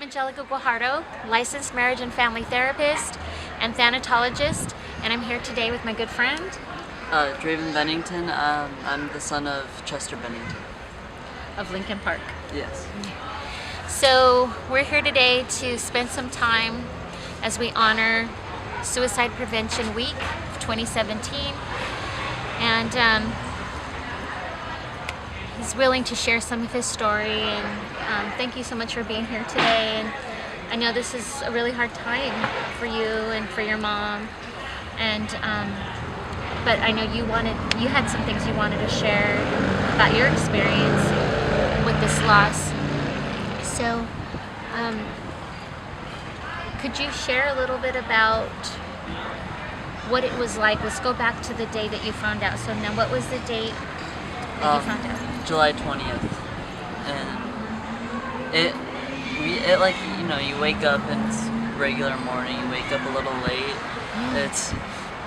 Angelica Guajardo, licensed marriage and family therapist and thanatologist, and I'm here today with my good friend. Draven Bennington. I'm the son of Chester Bennington. Of Lincoln Park. Yes. So we're here today to spend some time as we honor Suicide Prevention Week of 2017. And he's willing to share some of his story, and thank you so much for being here today. And I know this is a really hard time for you and for your mom, and but I know you had some things you wanted to share about your experience with this loss. So could you share a little bit about what it was like? Let's go back to the day that you found out. So now, what was the date that you found out? July 20th, and it like, you know, you wake up and it's regular morning. You wake up a little late. It's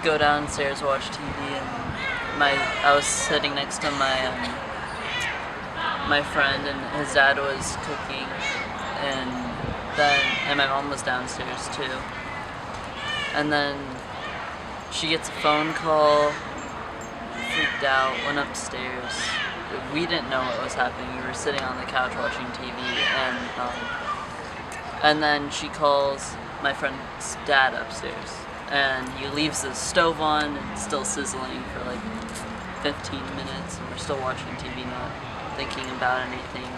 go downstairs, watch TV, and I was sitting next to my friend, and his dad was cooking, and my mom was downstairs too, and then she gets a phone call, freaked out, went upstairs. We didn't know what was happening. We were sitting on the couch watching TV, and then she calls my friend's dad upstairs, and he leaves the stove on and it's still sizzling for like 15 minutes, and we're still watching TV, not thinking about anything.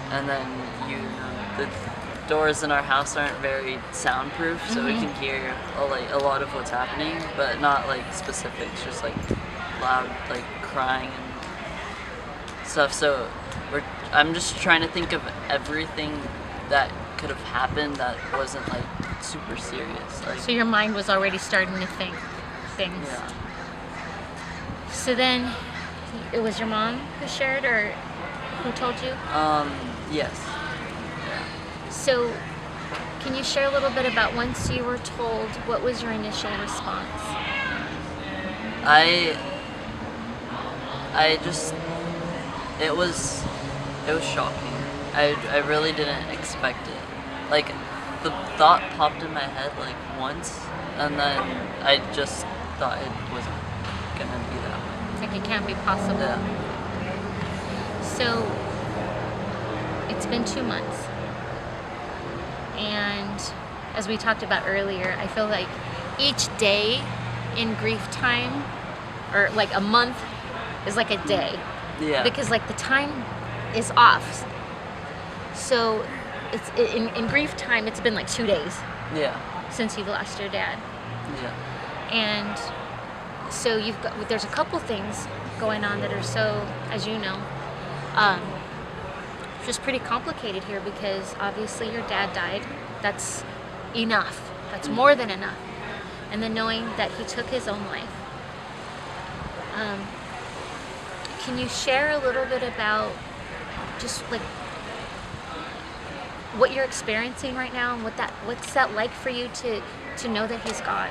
And then, you know, the doors in our house aren't very soundproof, so we can hear a lot of what's happening, but not like specifics, just like loud, like crying and stuff. So I'm just trying to think of everything that could have happened that wasn't like super serious. Like, So your mind was already starting to think things. yeah. So then, it was your mom who shared, or who told you? Yes. So, can you share a little bit about once you were told, what was your initial response? It was shocking. I really didn't expect it. Like, the thought popped in my head like once, and then I just thought it wasn't gonna be that way. Like, it can't be possible. Yeah. So, it's been 2 months. And as we talked about earlier, I feel like each day in grief time, or like a month, is like a day. Yeah. Because like the time is off. So it's in grief time, it's been like 2 days Yeah. since you've lost your dad. Yeah. And so there's a couple things going on that are so, as you know, just pretty complicated here, because obviously your dad died. That's enough. That's more than enough. And then knowing that he took his own life. Can you share a little bit about just like what you're experiencing right now, and what's that like for you to know that he's gone?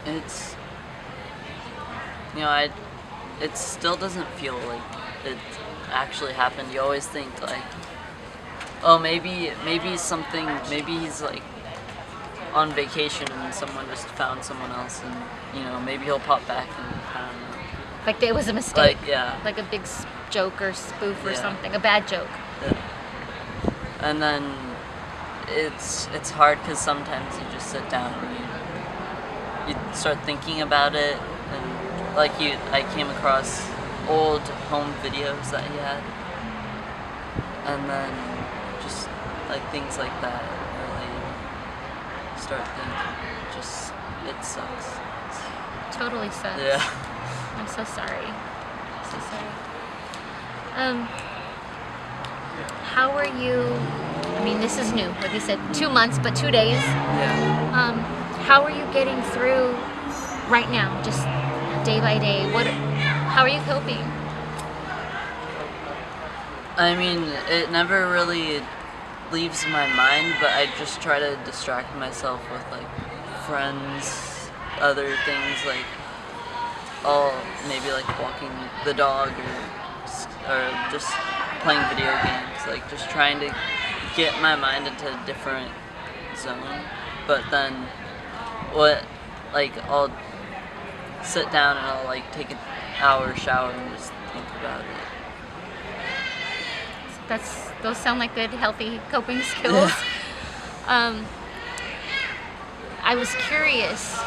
It's, you know, it still doesn't feel like it actually happened. You always think like, oh, maybe he's like on vacation and someone just found someone else, and, you know, maybe he'll pop back, and I don't know. Like it was a mistake. Like, yeah. Like a big joke or spoof or Yeah. something, a bad joke. Yeah. And then it's hard, because sometimes you just sit down and you start thinking about it, and like I came across old home videos that he had, and then just like things like that really start thinking, it sucks. Totally sucks. Yeah. I'm so sorry. So sorry. How are you? I mean, this is new. Like you said, 2 months, but 2 days. Yeah. How are you getting through right now, just day by day? How are you coping? I mean, it never really leaves my mind, but I just try to distract myself with like friends, other things, like maybe like walking the dog, or just playing video games, like just trying to get my mind into a different zone. But then I'll sit down and I'll like take an hour shower and just think about it. Those sound like good, healthy coping skills. I was curious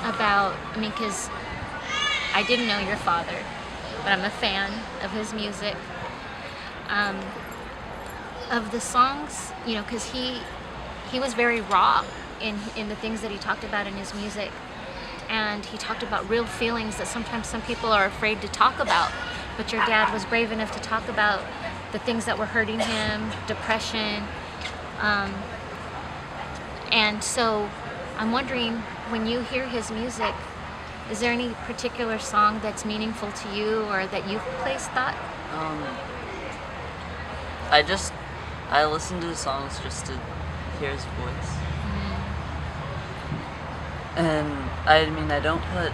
about, because I didn't know your father, but I'm a fan of his music. Of the songs, because he was very raw in the things that he talked about in his music. And he talked about real feelings that sometimes some people are afraid to talk about. But your dad was brave enough to talk about the things that were hurting him, depression. And so I'm wondering, when you hear his music, is there any particular song that's meaningful to you or that you've placed thought? I listen to the songs just to hear his voice. And I don't put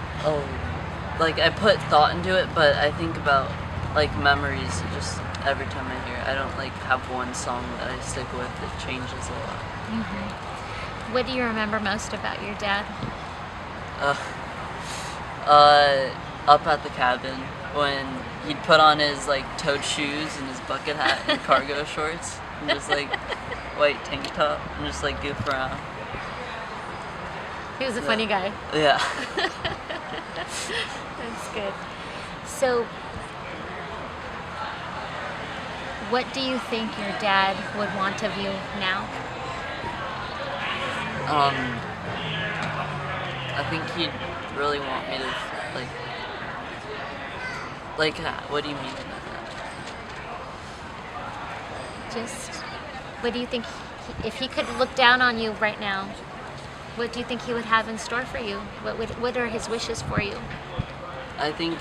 I put thought into it, but I think about like memories just every time I hear it. I don't have one song that I stick with. It changes a lot. Mm-hmm. What do you remember most about your dad? Up at the cabin when he'd put on his toed shoes and his bucket hat and cargo shorts and just white tank top and just goof around. He was a funny guy. Yeah. That's good. So, what do you think your dad would want of you now? I think he'd really want me to what do you mean by that? Just, what do you think, if he could look down on you right now, what do you think he would have in store for you? What are his wishes for you? I think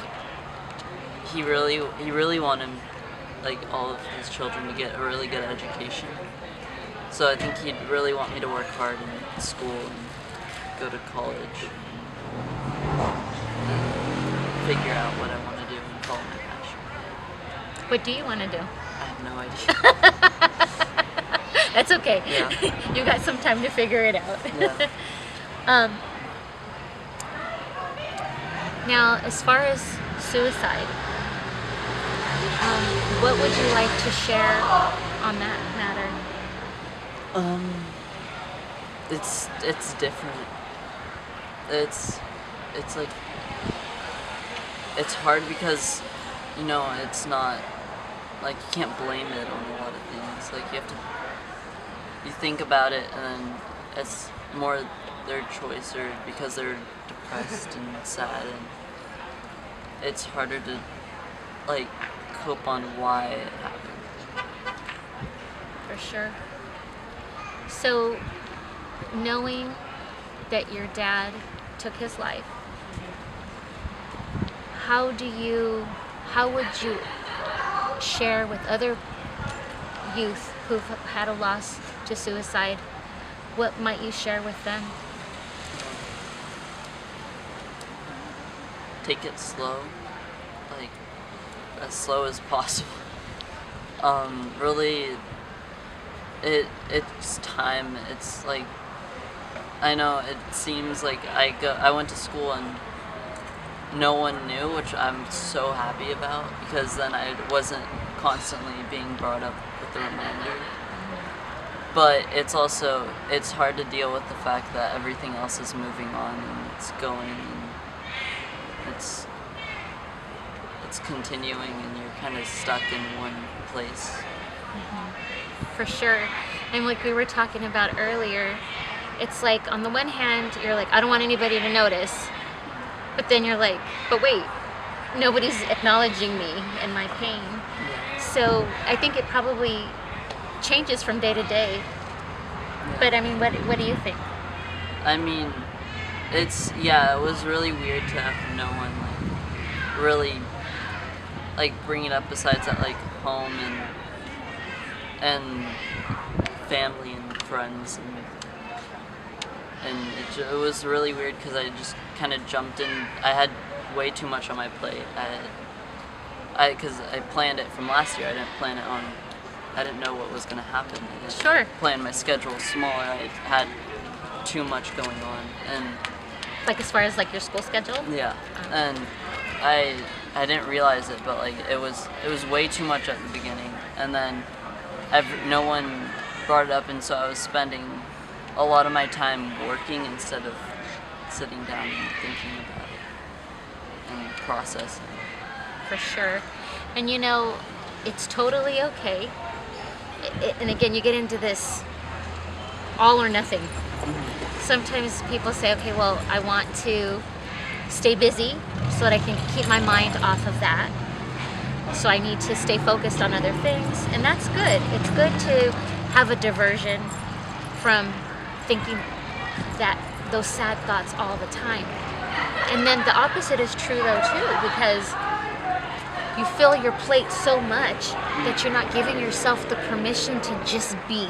he really wanted all of his children to get a really good education. So I think he'd really want me to work hard in school and go to college and figure out what I want to do and follow my passion. What do you want to do? I have no idea. That's okay. Yeah. You got some time to figure it out. Yeah. Now, as far as suicide, what would you like to share on that matter? It's different. It's it's hard because it's not you can't blame it on a lot of things. You think about it and then it's more their choice or because they're depressed and sad, and it's harder to cope on why it happened. For sure. So, knowing that your dad took his life, how would you share with other youth who've had a loss to suicide? What might you share with them? Take it slow, as slow as possible. Really, it's time. It's I know it seems I went to school and no one knew, which I'm so happy about, because then I wasn't constantly being brought up with the reminder. But it's hard to deal with the fact that everything else is moving on and it's going and it's continuing and you're kind of stuck in one place. Mm-hmm. For sure. And like we were talking about earlier, it's on the one hand, you're I don't want anybody to notice. But then you're but wait, nobody's acknowledging me and my pain. Yeah. So I think it probably changes from day to day. Yeah. But what do you think? It was really weird to have no one really bring it up besides at home and family and friends and it was really weird because I just kind of jumped in. I had way too much on my plate. Because I planned it from last year. I didn't plan it on I didn't know what was gonna happen. I didn't Sure. plan my schedule smaller. I had too much going on, and Like as far as like your school schedule? yeah, and I didn't realize it, but like it was way too much at the beginning, and then no one brought it up, and so I was spending a lot of my time working instead of sitting down and thinking about it and processing. For sure. And you know, it's totally okay. And again, you get into this all or nothing. Sometimes people say, okay, well, I want to stay busy so that I can keep my mind off of that. So I need to stay focused on other things. And that's good. It's good to have a diversion from thinking that those sad thoughts all the time. And then the opposite is true though too, because you fill your plate so much that you're not giving yourself the permission to just be.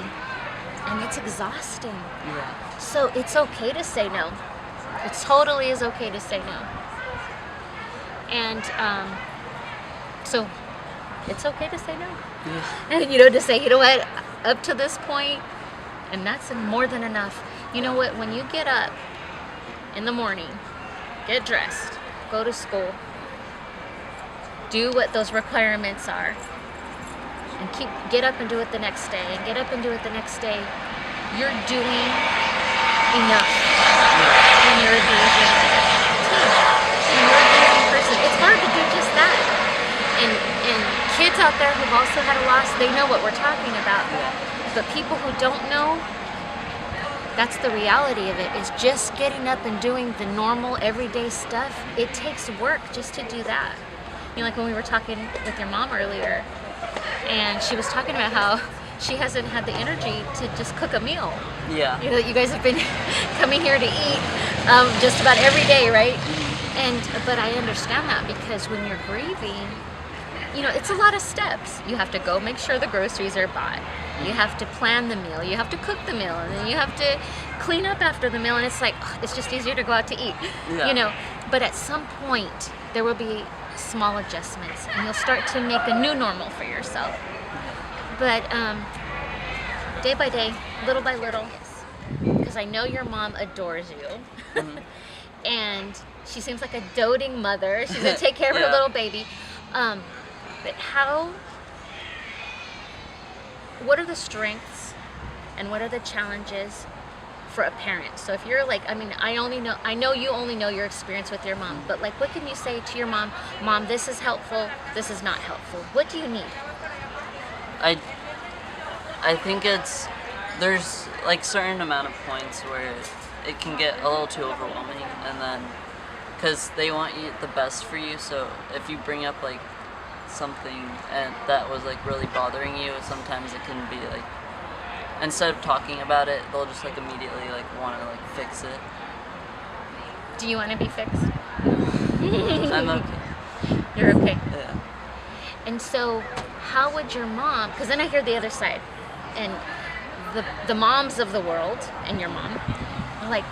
And it's exhausting. Yeah. So it's okay to say no. It totally is okay to say no. And so it's okay to say no. Yeah. And you know, to say, you know what, up to this point, and that's more than enough. You know what, when you get up in the morning, get dressed, go to school, do what those requirements are, and get up and do it the next day, and get up and do it the next day, you're doing enough when you're a Asian teen. When you're a Asian person, it's hard to do just that. And kids out there who've also had a loss, they know what we're talking about. But people who don't know, that's the reality of it, is just getting up and doing the normal everyday stuff. It takes work just to do that. You know, like when we were talking with your mom earlier, and she was talking about how she hasn't had the energy to just cook a meal. Yeah. You know, you guys have been coming here to eat just about every day, right? But I understand that, because when you're grieving, you know, it's a lot of steps. You have to go make sure the groceries are bought. You have to plan the meal. You have to cook the meal, and then you have to clean up after the meal. And it's like, it's just easier to go out to eat, you know. But at some point, there will be small adjustments, and you'll start to make a new normal for yourself. But day by day, little by little, because I know your mom adores you, and she seems like a doting mother. She's gonna take care of her little baby. But what are the strengths and what are the challenges for a parent? So if you're like, I mean, I know you only know your experience with your mom, but like, what can you say to your mom? Mom, this is helpful, this is not helpful. What do you need? I think there's like certain amount of points where it can get a little too overwhelming, and then because they want the best for you, so if you bring up like something and that was like really bothering you, sometimes it can be like, instead of talking about it, they'll just like immediately like want to like fix it. Do you want to be fixed? I'm okay. You're okay. Yeah. And so how would your mom, because then I hear the other side, and the moms of the world and your mom are like,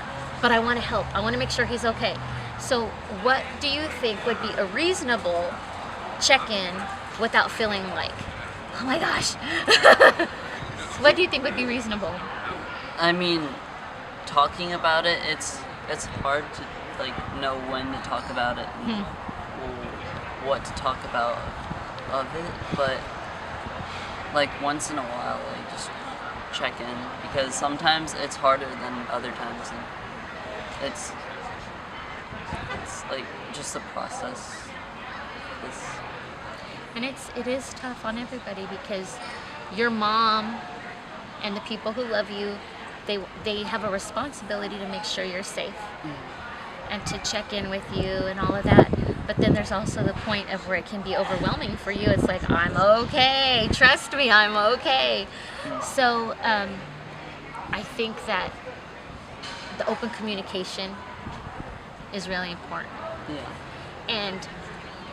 but I want to help, I want to make sure he's okay. So what do you think would be a reasonable check-in without feeling like, oh my gosh? What do you think would be reasonable? I mean, talking about it, it's hard to like know when to talk about it and what to talk about of it, but like once in a while, like just check in, because sometimes it's harder than other times, and it's like just the process. And it is tough on everybody, because your mom and the people who love you, they have a responsibility to make sure you're safe and to check in with you and all of that. But then there's also the point of where it can be overwhelming for you. It's like, I'm okay, trust me, I'm okay. So I think that the open communication is really important. Yeah. And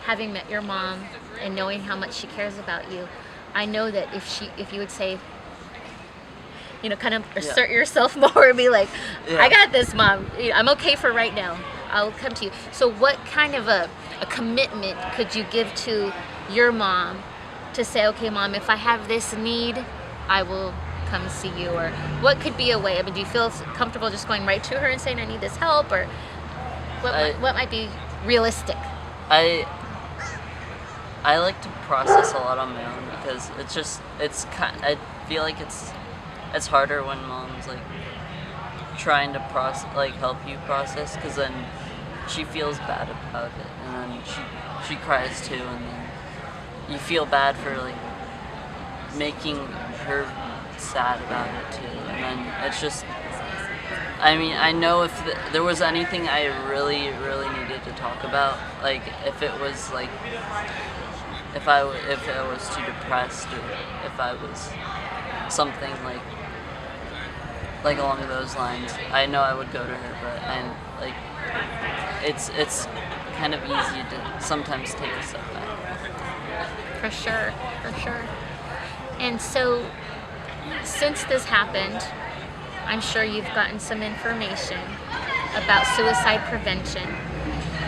having met your mom and knowing how much she cares about you, I know that if you would say, you know, kind of assert yourself more and be like, I got this, Mom, I'm okay for right now, I'll come to you. So what kind of a commitment could you give to your mom to say, okay, Mom, if I have this need, I will come see you? Or what could be a way? I mean, do you feel comfortable just going right to her and saying, I need this help? Or what might be realistic? I like to process a lot on my own because I feel like it's harder when Mom's like trying to help you process, because then she feels bad about it, and then she cries too, and then you feel bad for like making her sad about it too, and then it's just, I mean, I know if there was anything I really needed to talk about, like if it was like if I was too depressed, or if I was something like along those lines, I know I would go to her, but it's kind of easy to sometimes take a step back. For sure. And so, since this happened, I'm sure you've gotten some information about suicide prevention,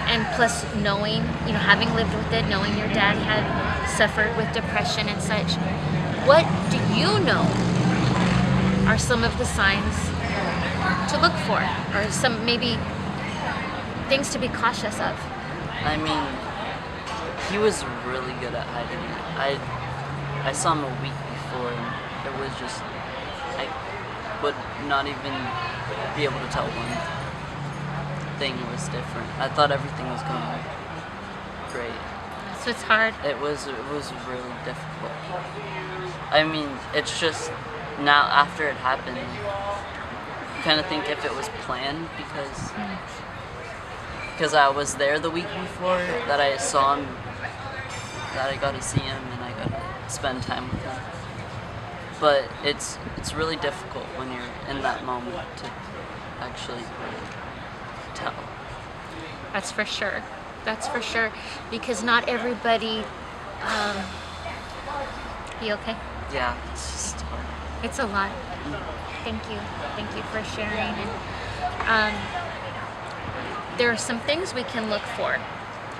and plus knowing, having lived with it, knowing your dad had suffered with depression and such, what do you know are some of the signs to look for, or some maybe things to be cautious of? I mean, he was really good at hiding it. I saw him a week before, and it was just, I would not even be able to tell one thing was different. I thought everything was going great. So it's hard. It was really difficult. I mean, it's just now after it happened, you kind of think if it was planned, because I was there the week before, that I saw him, that I got to see him, and I got to spend time with him. But it's really difficult when you're in that moment to actually tell. That's for sure. Because not everybody. You okay? Yeah, it's just hard. It's a lot. Thank you for sharing. And there are some things we can look for.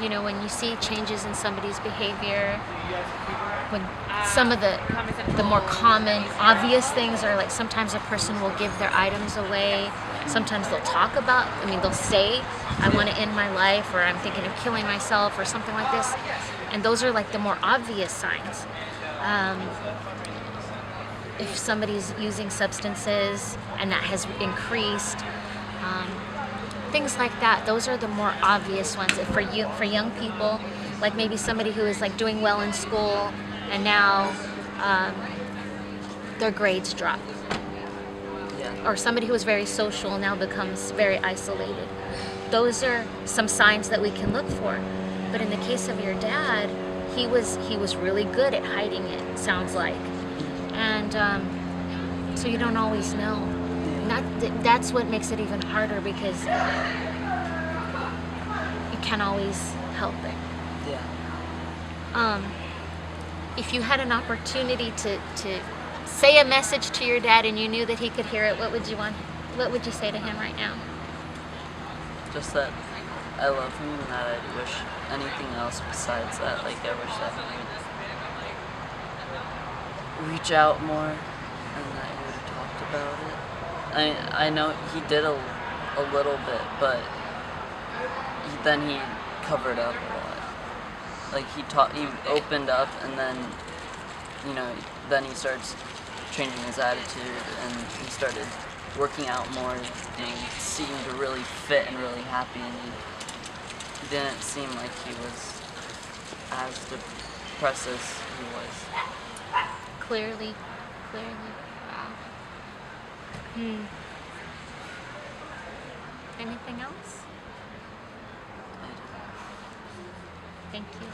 When you see changes in somebody's behavior, when some of the more common, obvious things are like sometimes a person will give their items away. Sometimes they'll they'll say, I want to end my life, or I'm thinking of killing myself, or something like this. And those are like the more obvious signs. If somebody's using substances and that has increased, things like that, those are the more obvious ones. For young people, like maybe somebody who is like doing well in school and now their grades drop. Yeah. Or somebody who was very social now becomes very isolated. Those are some signs that we can look for. But in the case of your dad, he was really good at hiding it, sounds like. And so you don't always know. And that's what makes it even harder, because you can't always help it. Yeah. If you had an opportunity to say a message to your dad and you knew that he could hear it, what would you say to him right now? Just that I love him, and that I wish anything else besides that. Like, I wish that he would reach out more, and that he would have talked about it. I know he did a little bit, but then he covered up a lot. Like, he opened up, and then, then he starts changing his attitude, and he started working out more, and he seemed to really fit and really happy, and he didn't seem like he was as depressed as he was. Clearly. Wow. Anything else? Thank you.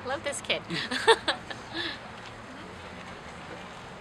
Love this kid.